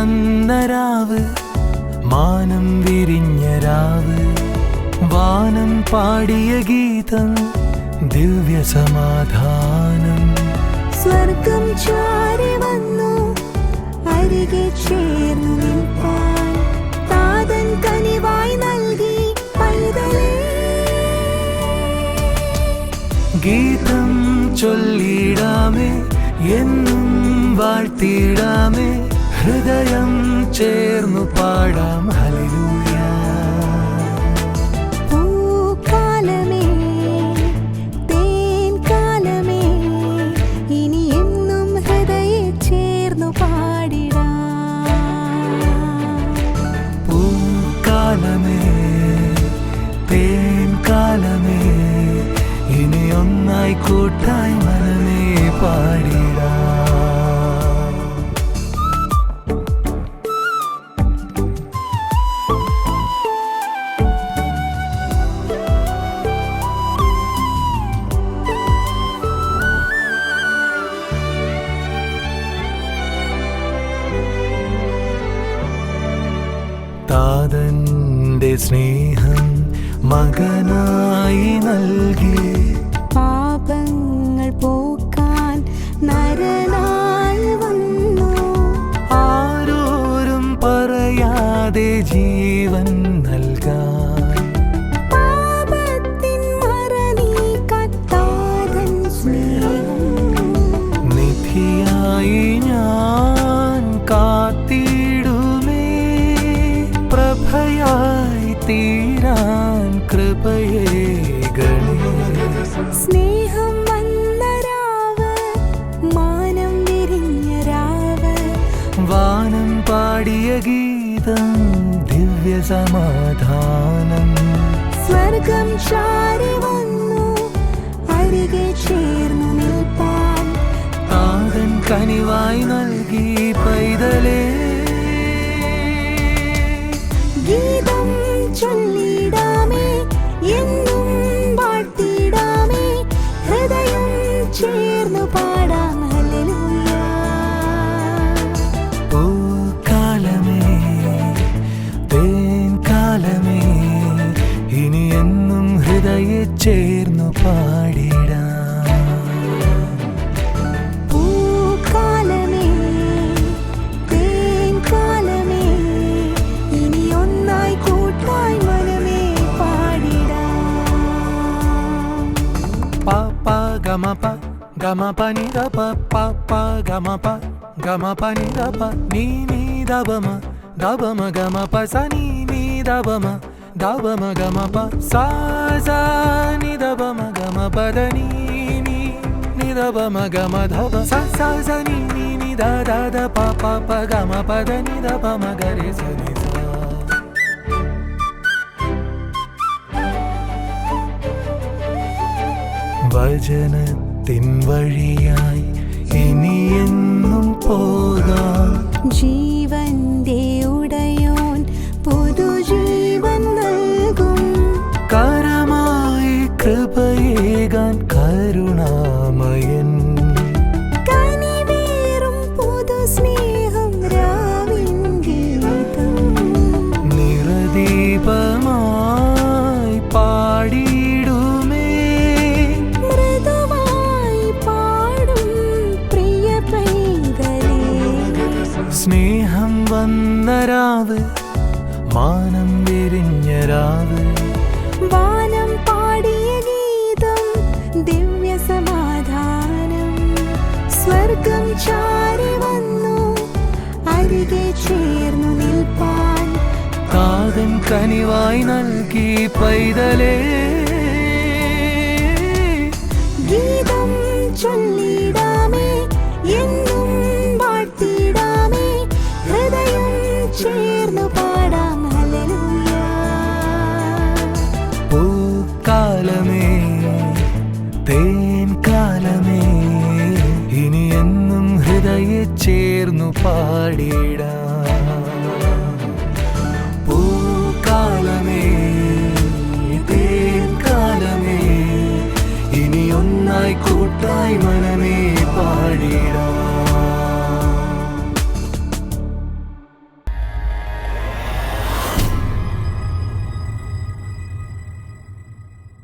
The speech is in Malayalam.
വന്ന രാവ്, മാനം വിരിഞ്ഞ രാവ്, വാനം പാടിയ ഗീതം ദിവ്യ സമാധാനം. സ്വർഗം ചാരി വന്നു അരികെ ചേർന്നു നിൽപ്പാൻ, താതൻ കനിവായി നൽകി പൈതലേ. ഗീതം ചൊല്ലിടാമേ, എന്നും വാഴ്ത്തിടാമേ, ഹൃദയം ചേർന്നു പാടാം ഹല്ലേലൂയ. പൂക്കാലമേ തേൻ കാലമേ, ഇനി എന്നും ഹൃദയെ ചേർന്നു പാടിടാം. പൂക്കാലമേ തേൻ കാലമേ, ഇനി ഒന്നായി കൂട്ടായി മനമേ പാടിടാം. താതന്റെ സ്നേഹം മകനായി നൽകി, പാപങ്ങൾ പോക്കാൻ നരനായി വന്നു, ആരോരും പറയാതെ ജീവൻ നൽകാൻ. പാപത്തിൻ മറനീക്കാൻ താതൻ സ്നേഹം, നിധിയായി ഞാൻ കാത്തിടുമേ, പ്രഭയായി തീരാൻ കൃപയേകണേ. സ്നേഹം വന്ന രാവ്, മാനം വിരിഞ്ഞ രാവ്, വാനം പാടിയ ഗീതം ദിവ്യ സമാധാനം. സ്വർഗം ചാരി വന്നു അരികെ ചേർന്നു നിൽപ്പാൻ, താതൻ കനിവായി നൽകി പൈതലേ. ഗീതം ചൊല്ലിടാമേ, എന്നും വാഴ്ത്തിടാമേ, ഹൃദയം ചേർന്നു പാടാം ഹല്ലേലൂയ. പൂക്കാലമേ തേൻ കാലമേ, ഇനി എന്നും ഹൃദയെ ചേർന്നു പാടിടാം. പൂക്കാലമേ തേൻ കാലമേ, ഇനി ഒന്നായി കൂട്ടായി മനമേ പാടിടാം. പ പ ഗമ പ ഗമ പ നി ദ പ പ പ ഗമ പ ഗമ പ നി ദ പ നീ നീ ദ ബ മ ഗമ പ സ നീ നീ ദ ബ മ ഗമ പ സ സ നി ദ ബ മ ഗമ പ ദ നീ നീ നി ദ ബ മ ഗമ ധ ബ സ സ സ നീ നീ നി ദ ദ ദ പ പ പ ഗമ പ ദ നി ദ ബ മ ഗ രെ സ നി സ. വചനത്തിൻ വഴിയായി ഇനിയെന്നും പോകാം, ജീവന്റെ ഉടയോൻ പുതുജീവൻ നൽകും, കരമായി കൃപയേകാൻ കരുണാമയൻ. കനിവേറും പുതു സ്നേഹം രാവിൻ ഗീതം, നിറദീപമായി പാടിടുമേ, മൃദുവായി പാടും പ്രിയ പൈതലേ. സ്നേഹം വന്ന രാവ്, മാനം വിരിഞ്ഞ രാവ്, വാനം പാടിയ ഗീതം ദിവ്യ സമാധാനം. സ്വർഗം ചാരി വന്നു അരികെ ചേർന്നു നിൽപ്പാൻ, താതൻ കനിവായി നൽകി പൈതലേ. ഗീതം ചൊല്ലിടാമേ, എന്നും വാഴ്ത്തിടാമേ, ഹൃദയം ചേർന്നു പാടാം ഹല്ലേലൂയ. പൂക്കാലമേ തേൻ കാലമേ, ഇനി എന്നും ഹൃദയെ ചേർന്നു പാടിടാം. പൂക്കാലമേ തേൻ കാലമേ, ഇനി ഒന്നായി കൂട്ടായി മന